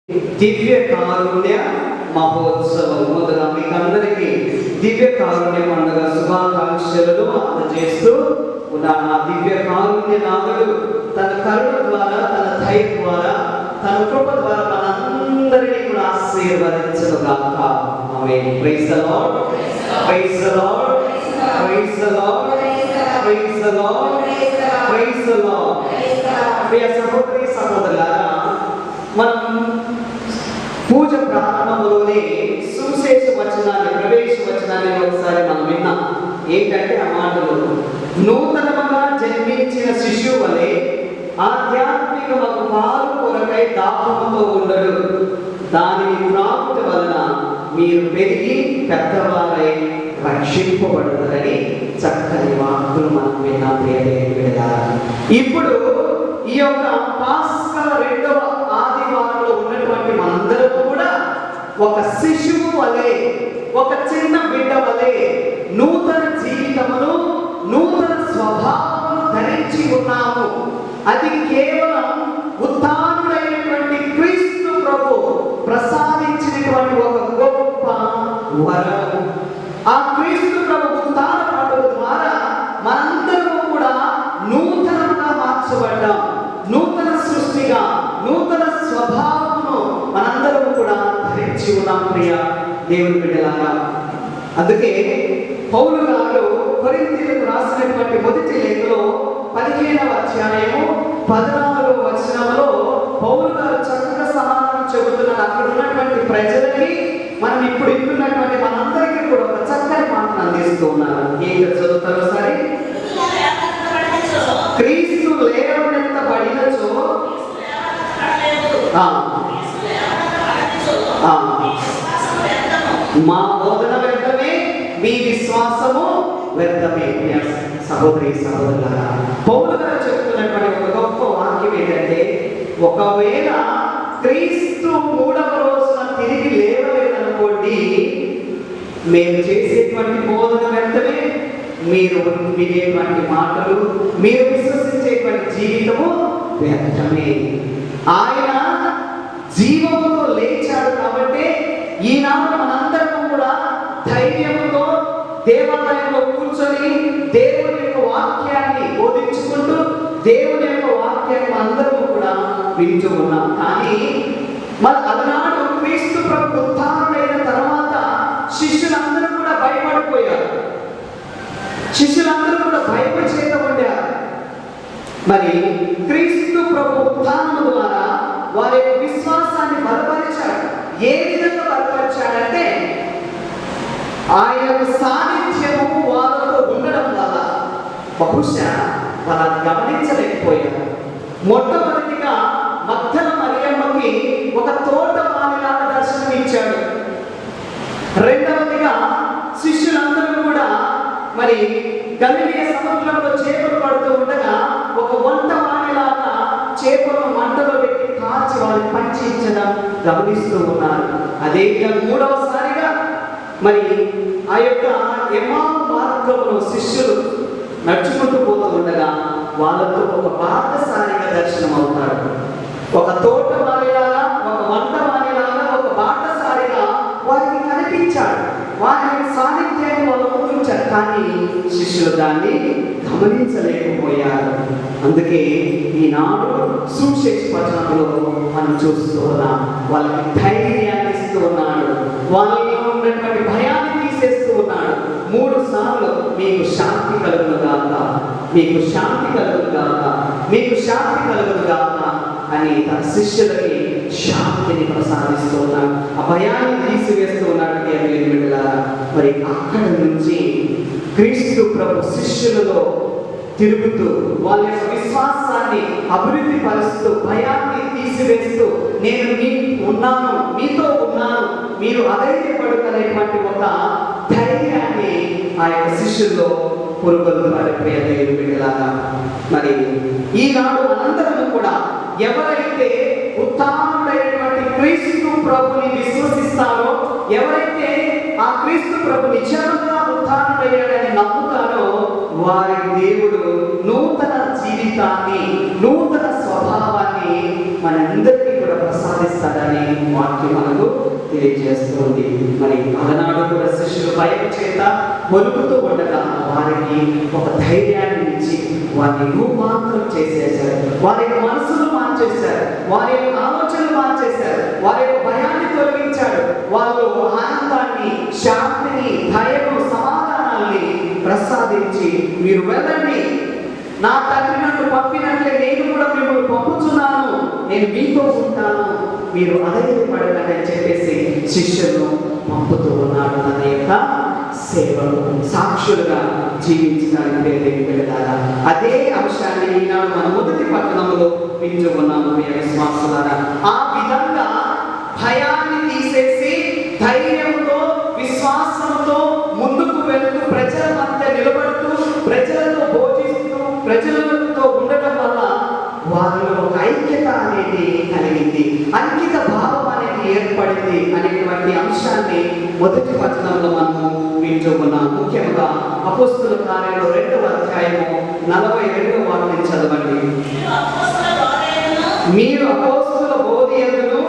దివ్య కారుణ్య మహోత్సవం. ముందుగా మీకు అందరికీ దివ్య కారుణ్య పండుగ శుభాకాంక్షలను అందజేస్తూ ఉన్నాను. ఆ దివ్య కారుణ్య నాథుడు తన కరుణ ద్వారా, తన దయ ద్వారా, తన కృప ద్వారా మనందరినీ కూడా ఆశీర్వదించను గాక. Amen. Praise the Lord, praise the Lord, praise the Lord, praise the Lord, praise the Lord. ప్రియ సహోదరి సహోదరులారా, మనం పూజ ప్రారంభంలోనే సువిశేష వచనాన్ని, ప్రవేశ వచనాన్ని ఒకసారి మనం విన్నాం. ఏంటంటే ఆ మాటలు, నూతనముగా జన్మించిన శిశువు వలె ఆధ్యాత్మికమగు పాలు కొరకై దాహముతో ఉండడు, దానిని త్రాగుట వలన మీరు పెరిగి పెద్దవారై రక్షింపబడతారని చక్కని వాక్కులు మనం విన్నాం. ఇప్పుడు ఈ యొక్క పాస్కల 2వ ఆదివారంలో ఉన్నటువంటి మనందరూ కూడా ఒక శిశువు వలె, ఒక చిన్న బిడ్డ వలె నూతన జీవితమును, నూతన స్వభావమును ధరించి ఉన్నాము. అది కేవలం ఉత్థానుడైనటువంటి క్రీస్తు ప్రభు ప్రసాదించినటువంటి ఒక గొప్ప వరం. ఆ క్రీస్తు ప్రభు ఉత్థాన పండుగ ద్వారా మనందరూ కూడా నూతనంగా మార్చబడ్డాం. నూతన సృష్టిగా, నూతన స్వభావమును మనందరము కూడా ధరించి ఉన్నాం. ప్రియ దేవుని బిడ్డలారా, అందుకే పౌలు గారు కొరింథీయులకు రాసినటువంటి మొదటి లేఖలో 15వ అధ్యాయము 14వ వచనంలో పౌలు గారు చక్కగా సమాధానం చెబుతున్నాడు. అక్కడ ఉన్నటువంటి ప్రజలకి, మనం ఇప్పుడు ఇస్తున్నటువంటి మనందరికీ కూడా ఒక చక్కని మాటను అందిస్తూ ఉన్నారు. ఏంటో చదువుతారు ఒకసారి. క్రీస్తు లేవనెత్తబడినచో మా బోధన వ్యర్థమే, మీ విశ్వాసము వ్యర్థమే. సహోదరి సహోదరులారా, పౌలు గారు చెప్తున్నటువంటి ఒక గొప్ప వాక్యం ఏంటంటే, ఒకవేళ క్రీస్తు 3వ రోజున తిరిగి లేవలేదనుకోండి, మేము చేసేటువంటి బోధన వ్యర్థమే, మీరు వినేటువంటి మాటలు, మీరు విశ్వసించేటువంటి జీవితము వ్యర్థమే. ఆయన జీవముతో లేచాడు కాబట్టి ఈనాడు మనందరం కూడా ధైర్యంతో దేవాలయంలో కూర్చొని దేవుని యొక్క వాక్యాన్ని బోధించుకుంటూ దేవుని యొక్క వాక్యాన్ని అందరూ కూడా వింటూ ఉన్నాం. కానీ మరి అలనాడు క్రీస్తు ప్రభు ఉత్థానుడైన తర్వాత శిష్యులందరూ కూడా భయపడిపోయారు. శిష్యులందరూ కూడా భయపడి చేత ఉండారు. మరి క్రీస్తు ప్రభు ఉత్థానం ద్వారా వారి యొక్క విశ్వాసాన్ని బలపరిచాడు. ఏ విధంగా బలపరిచాడంటే, ఆయన సాన్నిధ్యము వాళ్ళతో ఉండడం వల్ల బహుశా వాళ్ళని గమనించలేకపోయారు. మొట్టమొదటిగా మగ్దల మరియమ్మకి ఒక తోటమాలిలాగా దర్శనమిచ్చాడు. రెండవదిగా శిష్యులందరూ కూడా మరి గలిలయ సముద్రంలో చేపలు పడుతూ ఉండగా ఒక వంటవాణిలాగా చేపలను మంటలో పెట్టి కాల్చి వారిని పంచించడం గమనిస్తూ ఉన్నారు. అదేవిధంగా 3వసారిగా మరి ఆ యొక్క ఎమ్మావు మార్గంలో శిష్యులు నడుచుకుంటూ పోతూ ఉండగా వాళ్ళతో ఒక బాటసారిగా దర్శనం అవుతాడు. ఒక తోటవాణిలాగా, ఒక వంటవాణిలాగా, ఒక బాటసారిగా వారికి కనిపించాడు. వారి సాన్నిధ్యాన్ని వాళ్ళు ఉంచారు, కానీ శిష్యులు దాన్ని గమనించలేకపోయారు. అందుకే ఈనాడు సువిశేష వచనంలో మనం చూస్తూ ఉన్నాం. వాళ్ళకి ధైర్యాన్ని ఇస్తూ ఉన్నాడు, వాళ్ళలో ఉన్నటువంటి భయాన్ని తీసేస్తూ ఉన్నాడు. 3 సార్లు మీకు శాంతి కలుగును గాక, మీకు శాంతి కలుగును గాక, మీకు శాంతి కలుగును గాక అని తన శిష్యులకి శాంతిని ప్రసాదిస్తూ ఉన్నాడు. ఆ భయాన్ని తీసివేస్తూ ఉన్నాడు. మరి అక్కడ నుంచి క్రీస్తు ప్రభు శిష్యులలో తిరుగుతూ వాళ్ళ యొక్క విశ్వాసాన్ని అభివృద్ధి పరుస్తూ, భయాన్ని తీసివేస్తూ, నేను ఉన్నాను, మీతో ఉన్నాను, మీరు అధైర్యపడుతున్నటువంటి ఒక ధైర్యాన్ని ఆ యొక్క శిష్యుల్లో పురుగొల్పారు. ప్రియ దేవుని బిడ్డలారా, మరి ఈనాడు మనందరము కూడా ఎవరైతే ఉత్థానుడైనటువంటి క్రీస్తు ప్రభుని విశ్వసిస్తారో, ఎవరైతే ఆ క్రీస్తు ప్రభు నిజంగా ఉత్థానుడయ్యాడని నమ్ముతారో, వారి దేవుడు నూతన జీవితాన్ని, నూతన స్వభావాన్ని మనందరికీ కూడా ప్రసాదిస్తాడని తెలియజేస్తుంది. మరి అలనాడు కూడా శిష్యులు భయం చేత వణుకుతూ ఉండగా వారికి ఒక ధైర్యాన్ని ఇచ్చి వారిని రూపాంతరం చేసేశారు. వారి యొక్క మనసులు మార్చేశారు, వారి యొక్క ఆలోచనలు మార్చేశారు, వారి యొక్క భయాన్ని తొలగించాడు. వాళ్ళు ఆనందాన్ని, శాంతిని, ధైర్యం, సమాధానాన్ని ప్రసాదించి మీరు వెళ్ళండి, నా తండ్రి నన్ను పంపినట్లే నేను కూడా మిమ్మల్ని పంపుతున్నాను, నేను మీతో ఉంటాను, మీరు అధైర్యపడకండి అని చెప్పేసి శిష్యులను పంపుతూ ఉన్నాడు. తన యొక్క సేవలు సాక్షులుగా జీవించడానికి వెళ్ళారా. అదే అంశాన్ని ఈనాడు మన మొదటి పట్టణంలో వింటూ ఉన్నాము ప్రియ విశ్వాసులారా. ఆ విధంగా భయాన్ని తీసేసి ధైర్యంతో, విశ్వాసంతో ముందుకు వెళ్తూ ప్రజల మధ్య నిలబడుతూ ప్రజలతో భోజిస్తూ ప్రజలతో ఉండటం వల్ల వారిలో ఒక ఐక్యత అనేది కలిగింది, అంకిత భావం అనేది ఏర్పడింది అనేటువంటి అంశాన్ని మొదటి పట్టణంలో మనము వింటూ ఉన్నాం. ముఖ్యంగా అపోస్తలుల కార్యాలు 2వ అధ్యాయము 42వ వాక్యం చదవండి. మీరు అపోస్తలుల బోధయందును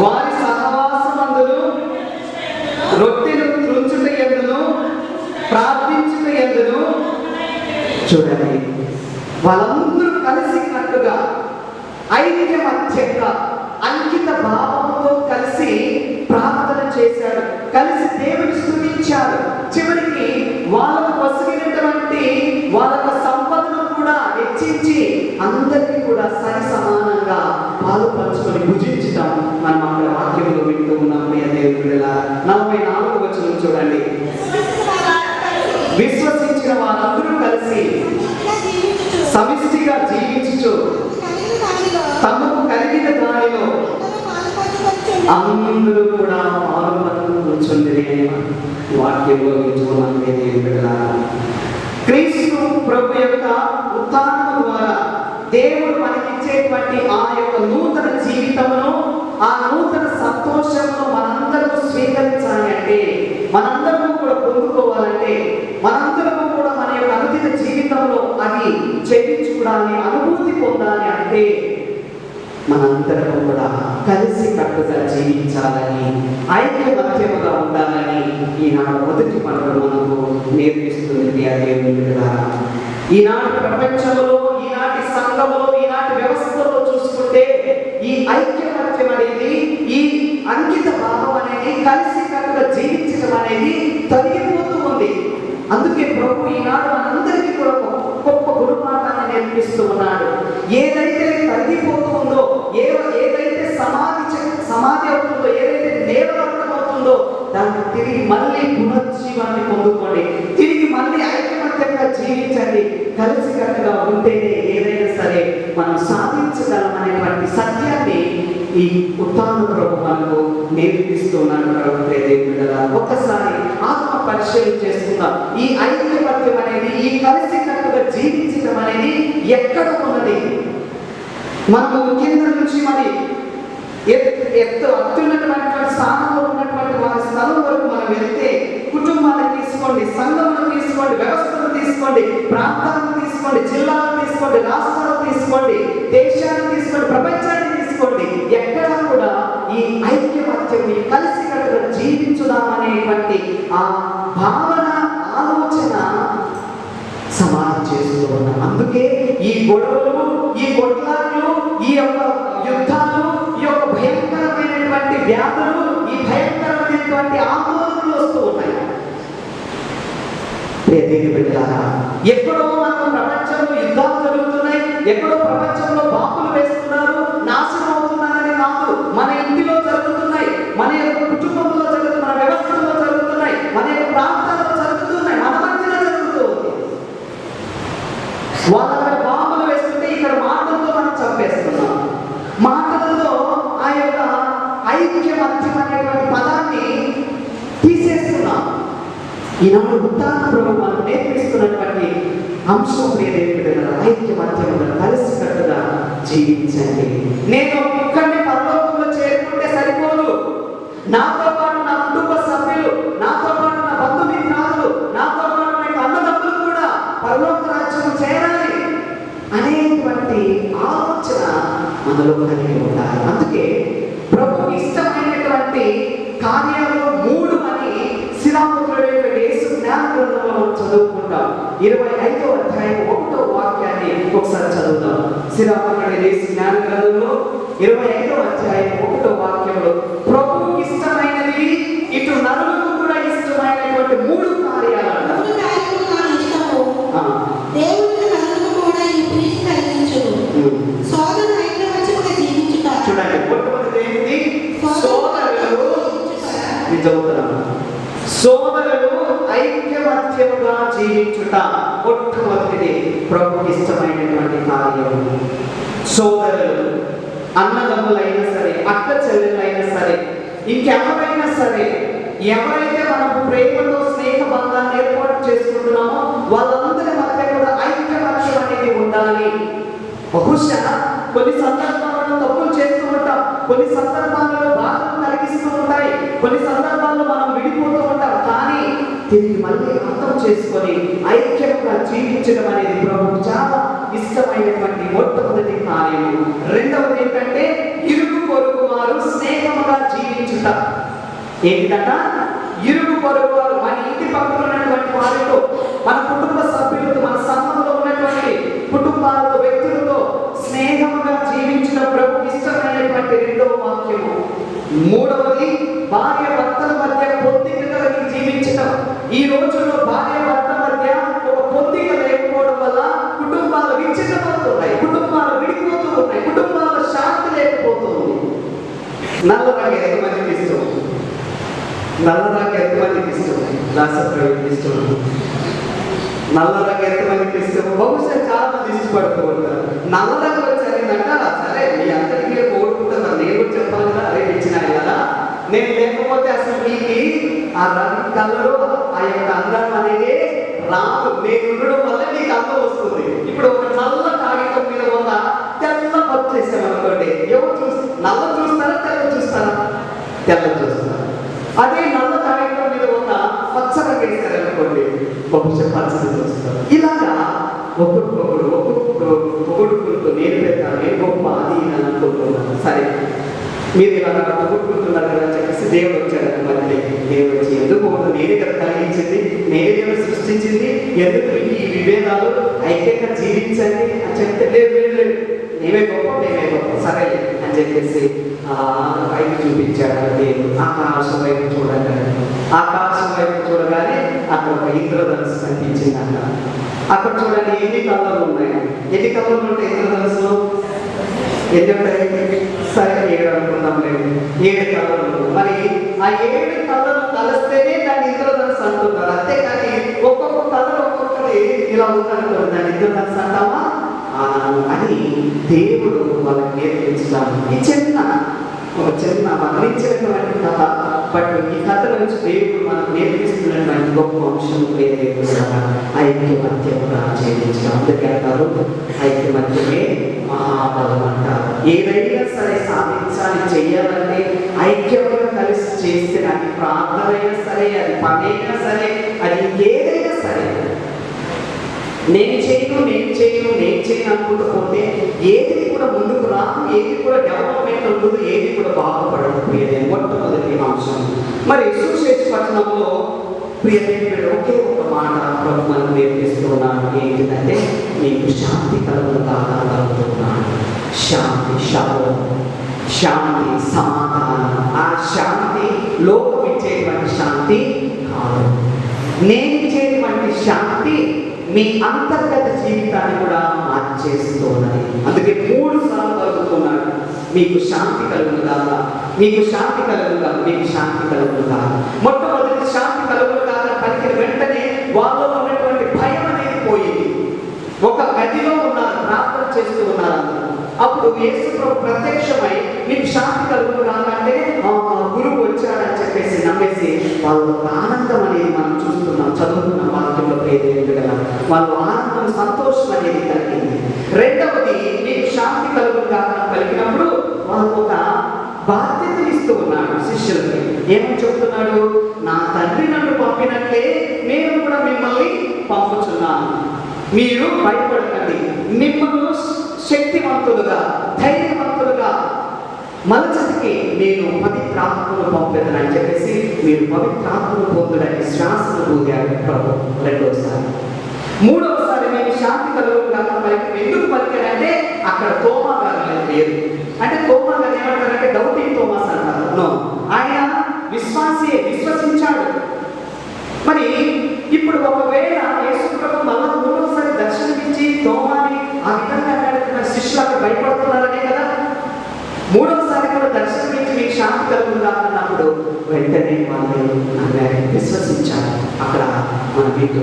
వారి సహవాసమందును రొట్టెలు త్రుంచుటయందును ప్రార్థించుటయందును. చూడండి, వాళ్ళందరూ కలిసి కట్టుగా ఐక్యమత్యంగా అంకిత భావంతో కలిసి ప్రార్థన చేశారు, కలిసి దేవుని స్తుతించారు. చివరికి వాళ్ళకు పొసగినటువంటి వాళ్ళ సంపదను కూడా హెచ్చించి అందరికీ కూడా సరి సమానంగా పాలు పంచుకొని భుజించటం మనం అక్కడ వాక్యంలో వింటూ ఉన్నాం. ప్రియ దేవుని బిడ్డలారా, 44వ వచనం చూడండి. విశ్వసించిన వారందరూ కలిసి సమిష్టిగా జీవించుచు తమకు కలిగిన దానిలో అందరూ కూడా పాల్గొంటుండే వాక్యంలో వింటున్నాం. క్రీస్తు ప్రభు యొక్క ఉత్థానం ద్వారా దేవుడు మనకిచ్చేటువంటి ఆ యొక్క నూతన జీవితమును, ఆ నూతన సంతోషమును మనందరూ స్వీకరించాలి అంటే, మనందరము కూడా పొందుకోవాలంటే, మనందరము కూడా మన యొక్క అనుదిన జీవితంలో అది చేయించుకోవడాన్ని, అనుభూతి పొందాలి అంటే మనందరం కూడా కలిసి కట్టుగా జీవించాలని, ఐక్యమత్యముగా ఉండాలని ఈనాడు మొదటి పనులు మనకు నేర్పిస్తుంది. అదే విధంగా ఈనాటి ప్రపంచంలో, ఈనాటి సంఘంలో, ఈనాటి వ్యవస్థలో చూసుకుంటే ఈ ఐక్యమత్యం అనేది, ఈ అంకిత భావం అనేది, కలిసి కట్టుగా జీవించడం అనేది తొలగిపోతూ ఉంది. అందుకే ప్రభు ఈనాడు మనందరికీ కూడా గొప్ప గుణపాఠాన్ని నేర్పిస్తూ ఉన్నాడు. ఏదైతే తగ్గిపోతూ ఉందో, ఏదైతే సమాధి అవుతుందో, ఏదైతే నేరవర్తం అవుతుందో దాన్ని తిరిగి మళ్ళీ పునర్జీవాన్ని పొందుకోండి, తిరిగి మళ్ళీ ఐక్యమత్యంగా జీవించండి. కలిసి కట్టుగా ఉంటేనే ఏదైనా సరే మనం సాధించగలం అనేటువంటి సత్యాన్ని ఈ ఉత్థాన ప్రభు మనకు నేర్పిస్తున్నాడు. ఒక్కసారి ఆత్మ పరిశీలన చేసుకుందాం. ఈ ఐక్యమత్యం అనేది, ఈ కలిసి కట్టుగా జీవించడం అనేది ఎక్కడ ఉన్నది? మనము కింద నుంచి మరి అత్యున్నటువంటి స్థానంలో ఉన్నటువంటి వారి స్థలం వరకు మనం వెళ్తే, కుటుంబాన్ని తీసుకోండి, సంఘమును తీసుకోండి, వ్యవస్థను తీసుకోండి, ప్రాంతాలను తీసుకోండి, జిల్లాలను తీసుకోండి, రాష్ట్రాలను తీసుకోండి, దేశాన్ని తీసుకోండి, ప్రపంచాన్ని తీసుకోండి, ఎక్కడా కూడా ఈ ఐక్యమత్యం, ఈ కలిసి కట్టుగా జీవించుదామనేటువంటి ఆ భావన, ఆలోచన సమాధి చేస్తూ ఉన్నాం. అందుకే ఈ గొడవలు, ఈ కొట్లాట్లు, ఈ యొక్క యుద్ధాలు, ఈ యొక్క భయంకరమైనటువంటి వ్యాధులు, ఈ భయంకరమైనటువంటి ఆందోళనలు వస్తూ ఉన్నాయి. ఎక్కడో మనకు ప్రపంచంలో యుద్ధాలు జరుగుతున్నాయి, ఎక్కడో ప్రపంచంలో బాంబులు వేస్తున్నారు, నాశనం అవుతున్నారని కాదు, మన ఇంటిలో జరుగుతున్నాయి, మన యొక్క కుటుంబంలో జరుగుతున్నాయి, మన వ్యవస్థలో జరుగుతున్నాయి, మన యొక్క ప్రాంతాల్లో జరుగుతున్నాయి, మన మధ్యలో జరుగుతుంది. వాళ్ళ బాంబులు వేస్తుంటే ఇక్కడ మాటలతో మనం చంపేస్తున్నాం. మాటలతో ఆ యొక్క ఐక్యమత్యం అనేటువంటి పదాన్ని తీసేస్తున్నాం. ఈనాడు ఉత్థాన ప్రభు మనం నేర్పిస్తున్నటువంటి అంశం ఏదైతే ఐక్యమత్యముగా కలిసి కట్టుగా జీవించండి. నేను ఇక్కడనే పరలోకంలో చేరుకుంటే సరిపోదు, నాతో పాటు నా కుటుంబ సభ్యులు, నాతో పాటు నా బంధుమిత్రాలు, నాతో పాటు నా అన్నదమ్ములు కూడా పరలోక రాజ్యం చేరాలి అనేటువంటి ఆలోచన మనలో కలిగి ఉండాలి. అందుకే ప్రభుకి ఇష్టమైనటువంటి చేసినటువంటి కార్యాలు 3 అని శిలాపుత్రుడైన యేసు జ్ఞాన గ్రంథంలో మనం చదువుకుంటాం. 25వ అధ్యాయం 1వ వాక్యాన్ని ఒకసారి చదువుతాం. శిలాపుత్రుడైన యేసు జ్ఞాన గ్రంథంలో 25వ అధ్యాయం 1వ వాక్యంలో ప్రభువుకి ఇష్టమైనది ఇటు నరులకు కూడా ఇష్టమైనటువంటి 3 కార్యాలు అంటారు. చూడండి, మొట్టమొదటి ఏంటి? సోదరులు ఐక్యమత్యముగా జీవించుట మొట్టమొదటిది ప్రభుకి ఇష్టమైనటువంటి కార్యం. సోదరులు, అన్నదమ్ములైనా సరే, అక్క చెల్లెలైనా సరే, ఇంకెవరైనా సరే, ఎవరైతే మనం ప్రేమతో స్నేహ బంధాన్ని ఏర్పాటు చేసుకుంటున్నామో వాళ్ళందరి మధ్య కూడా ఐక్యమత్యం అనేది ఉండాలి. బహుశా కొన్ని సందర్భాలలో తప్పులు చేస్తూ ఉంటాం, కొన్ని సందర్భాలలో బాధలు కలిగిస్తూ ఉంటాయి, కొన్ని సందర్భాల్లో మనం విడిపోతూ ఉంటాం. కానీ దీన్ని మళ్ళీ అర్థం చేసుకొని ఐక్యంగా జీవించడం అనేది ప్రభువుకు చాలా ఇష్టమైనటువంటి మొట్టమొదటి కార్యము. రెండవది ఏంటంటే ఇరుగు పొరుగు వారు స్నేహముగా జీవించుట. ఏంటంట? ఇరుగు పొరుగు వారు, మన ఇంటి పక్కన ఉన్నటువంటి వారితో, మన కుటుంబ సభ్యులతో, మన సంబంధంలో ఉన్నటువంటి కుటుంబాలతో, వ్యక్తులతో స్నేహముగా జీవించడం ప్రభువుకి ఇష్టమైనటువంటి రెండవ వాక్యము. మూడవది భార్య భర్తల మధ్య పొందిక కలిగి జీవించడం. ఈ రోజుల్లో భార్య భర్త మధ్య ఒక పొందిక లేకపోవడం వల్ల కుటుంబాలు విచ్ఛిన్నమవుతున్నాయి, కుటుంబాలు విడిపోతూ ఉన్నాయి, కుటుంబాల శాంతి లేకపోతుంది. నల్లరాగ ఎంతమందికి ఇష్టం? నల్లరాగ ఎంతమందికి ఇష్టం? రాసప్రవీణ్ ఇష్టం. నల్లరాగ ఎంతమందికి ఇష్టం? బహుశా చాలా మంది ఇష్టపడుతూ ఉంటారు. నల్లరాగ వచ్చారిందంట, సరే మీ అందరికీ మీరు కోరుకుంటారు, నేను కూడా చెప్పాలి కదా, అదే ఇచ్చినాను కదా, నేను లేకపోతే అసలు మీకు ఆ రంగు కలరు, ఆ యొక్క అందం అనేది రాదు. నేను ఉండడం వల్ల మీకు అందం వస్తుంది. ఇప్పుడు ఒక నల్ల కాగితం మీద ఒక తెల్ల పప్పు చేసాం అనుకోండి, ఎవరు నల్ల చూస్తారా తెల్ల చూస్తారా? తెల్ల చూస్తారా. అదే నల్ల కాగితం మీద ఒక పచ్చగా వేస్తారనుకోండి, బహుశా పచ్చని చూస్తారు. ఇలాగా ఒక్కొక్కరు పొగుడుకుంటూ నేను పెడతాను, నేను గొప్ప అది అని అనుకుంటున్నాను. సరే, మీరు ఇలా పొగుడుకుంటున్నారు కదా అని చెప్పేసి దేవుడు వచ్చాడు. మళ్ళీ దేవుడు వచ్చి ఎందుకు నేనే కదా కలిగించింది, నేనే దేవుడు సృష్టించింది, ఎందుకు ఈ విభేదాలు, ఐక్యంగా జీవించండి అని చెప్తే లేదు లేదు లేదు, మేమే గొప్ప మేమే గొప్ప, సరే అని చెప్పేసి పైకి చూపించాడు దేవుడు. ఆకాశం వైపు చూడగానే, ఆకాశం వైపు చూడగానే అక్కడ ఒక ఇంద్రధనుసు కనిపించింది. అక్కడ చూడండి ఎన్ని కళ్ళలు ఉన్నాయి, ఎన్ని కళ్ళలు ఉంటాయి ఇంద్రధనుసులో? ఎన్ని ఉంటాయి? సరే 7 అనుకుందాం, లేదు 7 కళ్ళలు. మరి ఆ 7 కళ్ళలు కలిస్తేనే దాన్ని ఇంద్రధనుసు అంటున్నారు. అంతేకాని ఒక్కొక్క కళలు ఒక్కొక్కటి ఇలా ఉందనుకోండి దాన్ని ఇంద్రధనుసు అంటామా అని దేవుడు వాళ్ళకి నేర్పించాలి. ఈ ఒక చిన్న వర్ణించినటువంటి కథ, బట్ ఈ కథ నుంచి దేవుడు మనకు నేర్పిస్తున్నటువంటి గొప్ప అంశం ఐక్యమత్యముగా జీవించడం. అందుకే అంటారు ఐక్యమత్యమే మహాబలం అంటారు. ఏదైనా సరే సాధించాలి, చెయ్యాలంటే ఐక్యంగా కలిసి చేస్తే, అది ప్రార్థన అయినా సరే, అది పనైనా సరే, అది ఏదైనా సరే, నేను చేయను అనుకుంటూ పోతే ఏది కూడా ముందుకు రాదు, ఏది కూడా డెవలప్మెంట్ ఉండదు, ఏది కూడా బాగుపడకపోయేది. మొట్టమొదటి అంశం. మరి సుశేష పట్టణంలో ప్రియమైన ఒకే ఒక మాట ప్రభు మనకు నేర్పిస్తున్నాను. ఏంటంటే నీకు శాంతి కలుగును కాగలుగుతున్నాను. శాంతి, శాంతి, సమాధానం. ఆ శాంతి లోకం ఇచ్చేటువంటి శాంతి కాదు, నేను ఇచ్చేటువంటి శాంతి మీ అంతర్గత జీవితాన్ని కూడా మార్చేస్తున్నది. అందుకే 3 సార్లు కలుగుతున్నాడు, మీకు శాంతి కలుగుతుందా, మీకు శాంతి కలుగుతుందా, మీకు శాంతి కలుగుతుందా. మొట్టమొదటి శాంతి కలుగుతుందా పలికిన వెంటనే వాళ్ళలో ఉన్నటువంటి భయం అనేది పోయింది. ఒక గదిలో ఉన్నారు, ప్రార్థన చేస్తూ ఉన్నారు. అప్పుడు యేసు ప్రభు ప్రత్యక్షమై మీకు శాంతి కలుగుతుందా అంటే గురువు వచ్చాడని చెప్పేసి నమ్మేసి వాళ్ళు ఆనందం అనేది మనం చూస్తున్నాం, చదువుతున్నాం వాక్యంలో. ప్రేరేపితులుగా వాళ్ళు ఆనందం, సంతోషం అనేది కలిగింది. రెండవది మీకు శాంతి కలుగుతుందా కలిగినప్పుడు వాళ్ళు ఒక బాధ్యతలు ఇస్తూ ఉన్నాడు శిష్యులకి. ఏమని చెప్తున్నాడు? నా తండ్రి నన్ను పంపినట్లే నేను కూడా మిమ్మల్ని పంపుచున్నాను, మీరు భయపడకండి, మిమ్మల్ని శక్తివంతులుగా, ధైర్యవంతులుగా మలచటికి నేను పవిత్రాత్మను పంపెదనని చెప్పేసి మీరు పవిత్రాత్మను పొందడానికి శ్వాసను ఊదాడు ప్రభు రెండోసారి. మూడవసారి నేను శాంతి కలుగుగా ఎందుకు పలికారంటే అక్కడ తోమా గారు లేరు. అంటే తోమా గారు ఏమంటారంటే డౌటింగ్ తోమాస్ అంటారు. నో, ఆయన విశ్వసించాడు. మరి ఇప్పుడు ఒకవేళ యేసు ప్రభు మళ్ళా మూడవసారి దర్శనమిచ్చి తోమాని ఆ విధంగా శిష్యులు అక్కడ భయపడుతున్నారనే కదా. మూడవసారి కూడా దర్శనమిచ్చి మీకు శాంతి కలుగుగా అన్నప్పుడు వెంటనే వాళ్ళు విశ్వసించారు. అక్కడ మన వీటిలో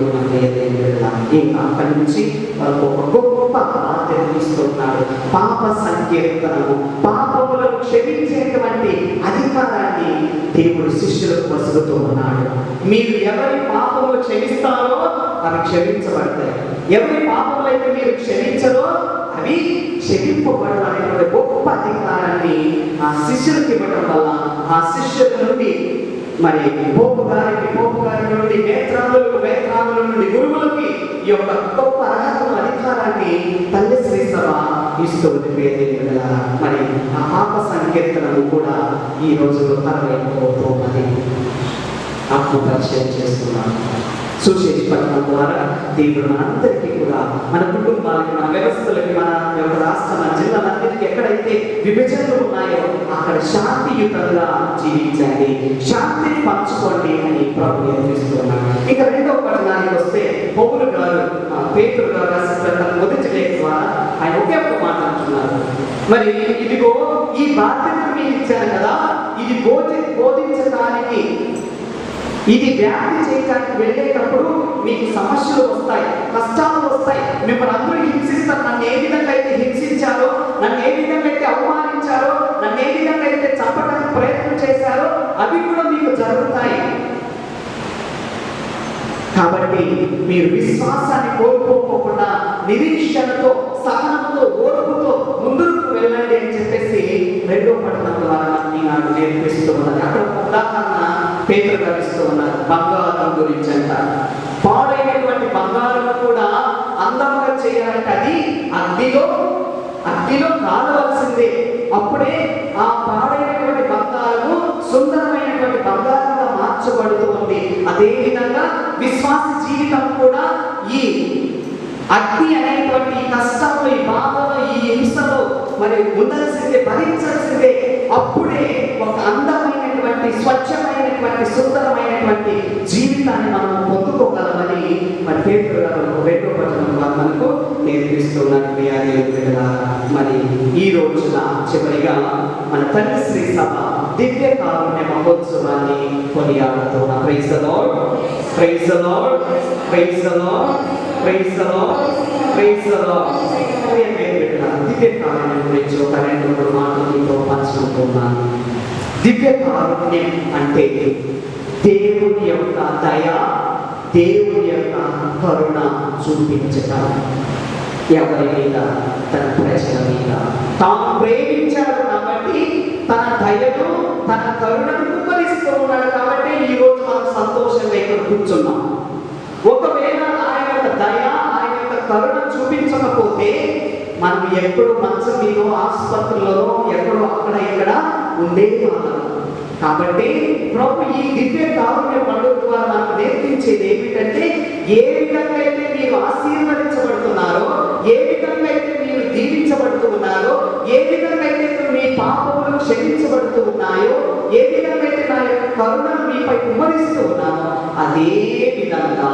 ఇంకా అక్కడి నుంచి వాళ్ళకు ఒక గొప్ప బాధ్యత ఇస్తున్నాడు. పాప సంకీర్తనము, పాపములను క్షమించేటువంటి అధికారాన్ని దేవుడు శిష్యులకు వసులుతూ ఉన్నాడు. మీరు ఎవరి పాపములు క్షమిస్తారో అవి క్షమించబడతాయి, ఎవరి పాపములు అయితే మీరు క్షమించరో అవి క్షమింపబడాలనేటువంటి గొప్ప అధికారాన్ని ఆ శిష్యులకు ఇవ్వడం వల్ల ఆ శిష్యుల నుండి మరి పోపు గారి నుండి వేత్రాముల నుండి గురువులకి ఈ యొక్క గొప్ప అర్హతను అధికారాన్ని తల్లి శ్రీ సభ ఇస్తూ ఉంది. మరి ఆ పాప సంకీర్తనము కూడా ఈ రోజు తరవైపోతున్నది. ఆత్మపరిచయం చేస్తున్నాను. సుశేష పట్టణం ద్వారా దేవుడు మనందరికీ కూడా, మన కుటుంబాలకి, మన వ్యవస్థలకి, మన యొక్క రాష్ట్ర, మన జిల్లాలన్నిటికీ ఎక్కడైతే విభజనలు ఉన్నాయో అక్కడ శాంతియుతంగా జీవించండి, శాంతిని పంచుకోండి అని ప్రభు నేర్పిస్తున్నాడు. ఇక రెండవ పట్టణానికి వస్తే పౌలు గారు పేతురు గారు రాసిన మొదటి లేఖ ద్వారా ఆయన ఒకే ఒక మాట అంటున్నారు. మరి ఇదిగో ఈ బాధ్యతను మీరు ఇచ్చారు కదా, ఇది బోధించడానికి, ఇది వ్యాప్తి చేయడానికి వెళ్ళేటప్పుడు మీకు సమస్యలు వస్తాయి, కష్టాలు వస్తాయి, మిమ్మల్ని అందరూ హింసిస్తారు. నన్ను ఏ విధంగా అయితే హింసించారో, నన్ను ఏ విధంగా అయితే అవమానించారో, నన్ను ఏ విధంగా అయితే చంపడానికి ప్రయత్నం చేశారో అవి కూడా మీకు జరుగుతాయి. కాబట్టి మీరు విశ్వాసాన్ని కోల్పోకుండా నిరీక్షణతో, సహనంతో, ఓర్పుతో ముందుకు వెళ్ళండి అని చెప్పేసి రెండో పట్టణం ద్వారా ఈనాడు నేర్పిస్తూ ఉన్నది. అక్కడ ఉదాహరణ పేతురు గారు ఇస్తూ ఉన్నారు. బంగారం గురించి అంటారు. పాడైనటువంటి బంగారం కూడా అందముగా చేయాలంటే అది అగ్నిలో కాలవలసిందే. అప్పుడే ఆ పాడైనటువంటి బంగారము సుందరమైనటువంటి బంగారంగా మార్చబడుతూ ఉంది. అదే విధంగా విశ్వాస జీవితం కూడా ఈ అగ్ని అనేటువంటి కష్టంలో, ఈ బాధలో, ఈ హింసలో మరి ఉండాల్సిందే, భరించాల్సిందే. అప్పుడే ఒక అందమైనటువంటి, స్వచ్ఛమైనటువంటి, సుందరమైనటువంటి జీవితాన్ని మనం పొందుకోగలమని మరి పేతురు గారు రెండో వచనంలో మనకు నేర్పిస్తున్నారు. మరి ఈ రోజున చివరిగా మన తల్లి శ్రీ సభ దివ్య కారుణ్య మహోత్సవాన్ని కొనియాడుతున్నాం. Praise the Lord, praise the Lord, praise the Lord, praise the Lord, praise the Lord. దివ్య కారుణ్యం గురించి ఒక రెండు మూడు మాటలు మీతో పంచుకుంటున్నాను. దివ్య కారుణ్యం అంటే దేవుని యొక్క దయ, దేవుని యొక్క కరుణ చూపించటం. ఎవరి మీద? తన ప్రజల మీద. తాను ప్రేమించాడు కాబట్టి తన దయను, తన కరుణను కుమ్మరిస్తూ ఉన్నాడు కాబట్టి ఈ రోజు మనం సంతోషంగా ఇక్కడ కూర్చున్నాం. ఒకవేళ ఆయన యొక్క దయ, ఆయన యొక్క కరుణ చూపించకపోతే మనం ఎప్పుడు మంచం మీద, ఆసుపత్రులలో, ఎక్కడో అక్కడ ఇక్కడ ఉండేవాళ్ళం. కాబట్టి ప్రభు ఈ దివ్య కారుణ్య పండుగ ద్వారా మనకు నేర్పించేది ఏమిటంటే, ఏ విధంగా అయితే మీరు ఆశీర్వదించబడుతున్నారో, ఏ విధంగా అయితే మీరు దీవించబడుతూ ఉన్నారో, ఏ విధంగా అయితే మీ పాపములు క్షమించబడుతూ ఉన్నాయో, ఏ విధంగా అయితే నా యొక్క కరుణను మీపై కుమ్మరిస్తూ ఉన్నానో అదే విధంగా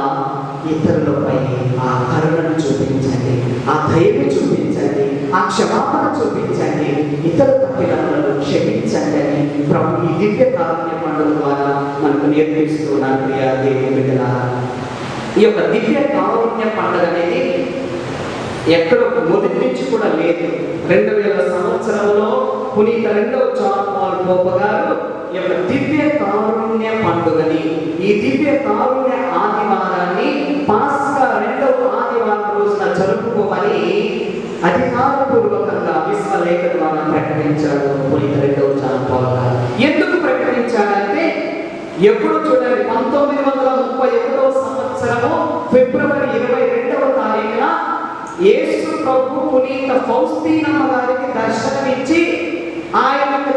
ఇతరులపై ఆ కరుణను చూపించండి, ఆ దయను చూపించండి, ఆ క్షమాపణ చూపించండి, ఇతర తప్పిదములను క్షమించండి అని ప్రభు ఈ దివ్య కారుణ్య పండుగ ద్వారా మనకు నేర్పిస్తున్నారు. ప్రియా దేవుని బిడ్డలారా, ఈ యొక్క దివ్య కారుణ్య పండుగ అనేది ఎక్కడో మొదటి నుంచి కూడా లేదు. 2000 సంవత్సరంలో పునీత రెండవ జాన్ పాల్ పోప్ గారు ఈ యొక్క దివ్య కారుణ్య పండుగని, ఈ దివ్య కారుణ్య ఆదివారాన్ని పాస్కా రెండవ ఆదివారం రోజున జరుపుకోమని అధికారపూర్వకంగా విశ్వలేఖ ద్వారా ప్రకటించాడు పునీత రెండవ జాన్ పాల్ గారు. ఎందుకు ప్రకటించాడంటే, ఎప్పుడు చూడండి 1931 సంవత్సరము ఫిబ్రవరి 22వ తారీఖున యేసు ప్రభు పునీత ఫౌస్తీనమ్మ గారికి దర్శనమిచ్చి ఆయన యొక్క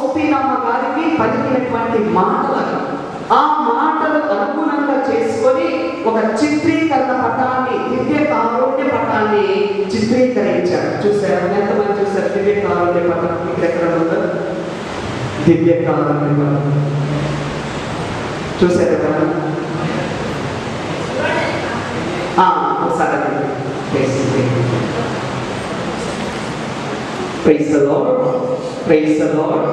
ఫౌస్తీనమ్మ గారికి పలికినటువంటి మాటలు, ఆ మాటలు అనుగుణంగా చేసుకొని ఒక చిత్రీకరణ పటాన్ని, దివ్య కారుణ్య పటాన్ని చిత్రీకరించాడు. చూసారు? ఎంతమంది చూసారు దివ్య కారుణ్య పటం? ఇక్కడ ఎక్కడ ఉందో దివ్య కారుణ్య పటం చూసారు కదా? ఒకసారి praise the Lord, praise the Lord,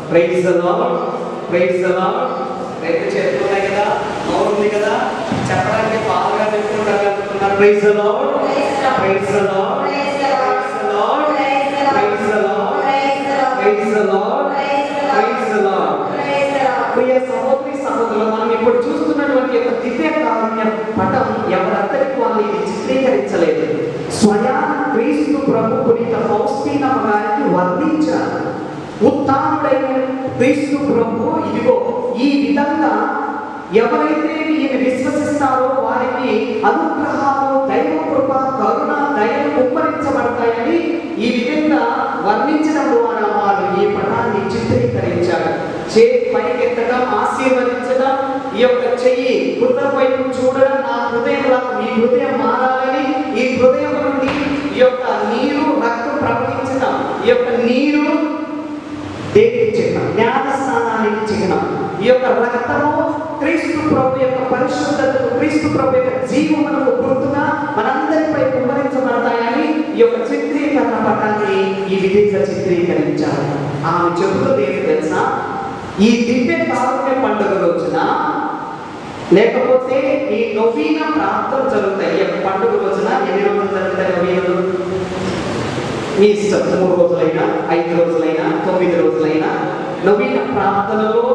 praise the Lord, praise the Lord. రెండు చేతులు ఉన్నాయి కదా, నోరు ఉంది కదా, చెప్పడానికి బాగా చెప్పుకుంటారు. Praise the Lord, praise the Lord, praise the Lord, praise the Lord, praise the Lord, praise the Lord. ప్రియ సహోదరి సహోదరులు, మనం ఇప్పుడు చూస్తున్నటువంటి యొక్క దివ్య కారుణ్య పటం ఎవరందరికీ వాళ్ళు ఇది చిత్రీకరించలేదు. స్వయాన క్రీస్తు ప్రభు పునీత ఫౌస్తీనమ్మ గారికి వర్ణించారు. ఉత్థానుడైన క్రీస్తు ప్రభు ఇదిగో ఈ విధంగా ఎవరైతే ఈయన విశ్వసిస్తారో వారికి అనుగ్రహాలు, దైవ కృప, కరుణ, దయలు కుమ్మరించబడతాయని ఈ విధంగా వర్ణించడం ద్వారా వారు ఈ పటాన్ని చిత్రీకరించారు. చేతి పైకెత్తడం, ఆశీర్వదించడం, ఈ యొక్క చెయ్యి హృదయం వైపు చూడడం, నా హృదయంలో ఈ హృదయం మారాలని, ఈ హృదయం నుండి ఈ యొక్క నీరు రక్తం ప్రవహించడం, ఈ యొక్క నీరు దేనికి చిహ్నం? జ్ఞాన స్నానానికి చిహ్నం. ఈ యొక్క రక్తము క్రీస్తు ప్రభు యొక్క పరిశుద్ధతకు, క్రీస్తు ప్రభు యొక్క జీవమునకు గుర్తుగా మనందరిపై కుమ్మరించబడతాయని ఈ యొక్క చిత్రీకరణ పటాన్ని ఈ విధంగా చిత్రీకరించారు. ఆమె చెబుతుంది ఏంటి తెలుసా? ఈ దివ్య కారుణ్య పండుగ రోజున, లేకపోతే ఈ నవీన ప్రార్థన జరుగుతాయి. ఈ యొక్క పండుగ రోజున ఎన్ని రోజులు జరుగుతాయి నవీనలు? మీ ఇష్టం, 3 రోజులైనా, 5 రోజులైనా, 9 రోజులైనా. నవీన ప్రార్థనలో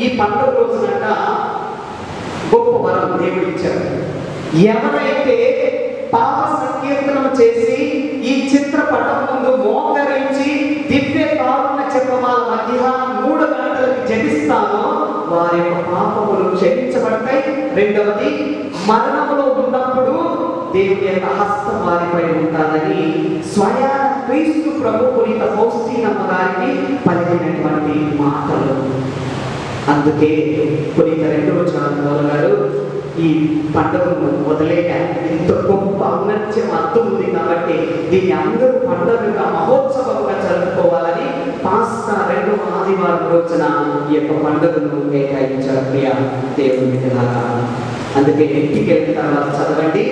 ఈ పండుగ రోజునంట గొప్ప వరం దేవుడు ఇచ్చారు. ఎవరైతే పాప సంకీర్తనం చేసి ఈ చిత్రపటం ముందు మోకరించి దివ్య కారుణ్య జపమాల మధ్యాహ్నం 3 గంటలకు జపిస్తారో వారి యొక్క పాపములు క్షమించబడతాయి. రెండవది, మరణములో ఉన్నప్పుడు దేవుని యొక్క హస్తం వారిపై ఉంటాదని స్వయాన క్రీస్తు ప్రభు పునీత ఫౌస్తీనమ్మ గారికి పలికినటువంటి మాటలు. అందుకే పునీత 2వ జాన్ పౌలు గారు ఈ పండుగను వదిలేయాలి. ఇంత గొప్ప ఔన్నత్యం అర్థం ఉంది కాబట్టి దీన్ని అందరూ పండుగగా, మహోత్సవంగా జరుపుకోవాలని పాస్తా 2వ ఆదివారం రోజున ఈ యొక్క పండుగను కేటాయించారు. ప్రియ దేవుని బిడ్డలారా, అందుకే ఇంటికి వెళ్ళిన తర్వాత చదవండి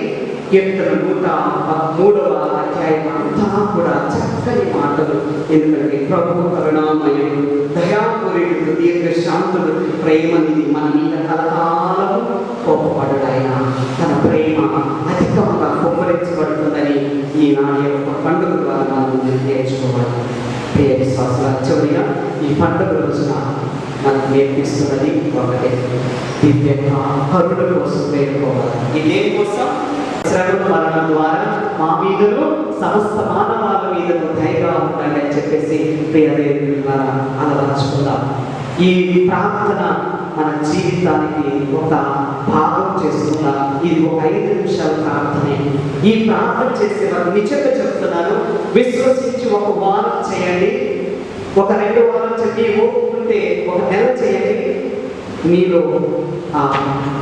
కీర్తన 103వ అధ్యాయం అంతా కూడా చక్కని మాటలు. ఎందుకంటే ప్రభు కరుణామయుడు, దయాపూరితుడు, దీర్ఘశాంతుడు, ప్రేమనిధి, మన మీద కలకాలము కోపపడుడైన తన ప్రేమ అధికంగా కుమ్మరించబడుతుందని ఈనాడు యొక్క పండుగ ద్వారా మనం నేర్చుకోవాలి. ప్రియ విశ్వాసుల చివరిగా ఈ పండుగ రోజున మనకు నేర్పిస్తున్నది ఒకటే, దివ్య కరుణ కోసం వేడుకోవాలి. ఈ దేనికోసం? శ్రమ మరణం ద్వారా మా మీదను సమస్త మానవాల మీదను దయగా ఉండండి అని చెప్పేసి ప్రియ దేవుని ద్వారా అలవర్చుకుందాం. ఈ ప్రార్థన మన జీవితానికి ఒక భాగం చేసుకుందాం. ఇది ఒక 5 నిమిషాల ప్రార్థనే. ఈ ప్రార్థన చేసేవారు నిజంగా చెప్తున్నాను, విశ్వసించి ఒక వారం చేయండి, ఒక 2 వారాలు చెప్పి ఓపుకుంటే 1 నెల చేయండి. మీలో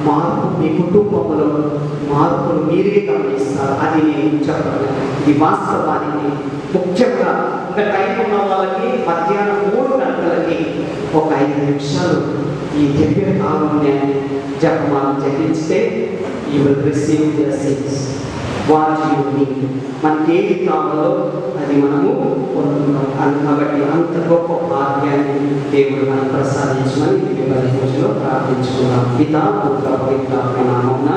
మార్పు, మీ కుటుంబంలో మార్పులు మీరే గమనిస్తారు. అది నేను చెప్పను, ఇది వాస్తవానికి. ముఖ్యంగా ఇంకా టైం ఉన్న వాళ్ళకి మధ్యాహ్నం 3 గంటలకి ఒక 5 నిమిషాలు ఈ దివ్య కారుణ్యాన్ని జపమాల జపించితే you will receive the blessings what you need. మనకి ఏది కావాలో అది మనము పొందుతాం. కాబట్టి అంత గొప్ప భాగ్యాన్ని దేవుడు మనం ప్రసాదించమని ఈ రోజులో ప్రార్థించుకున్నాం. పితా పుత్ర పవిత్రాత్మ నామమున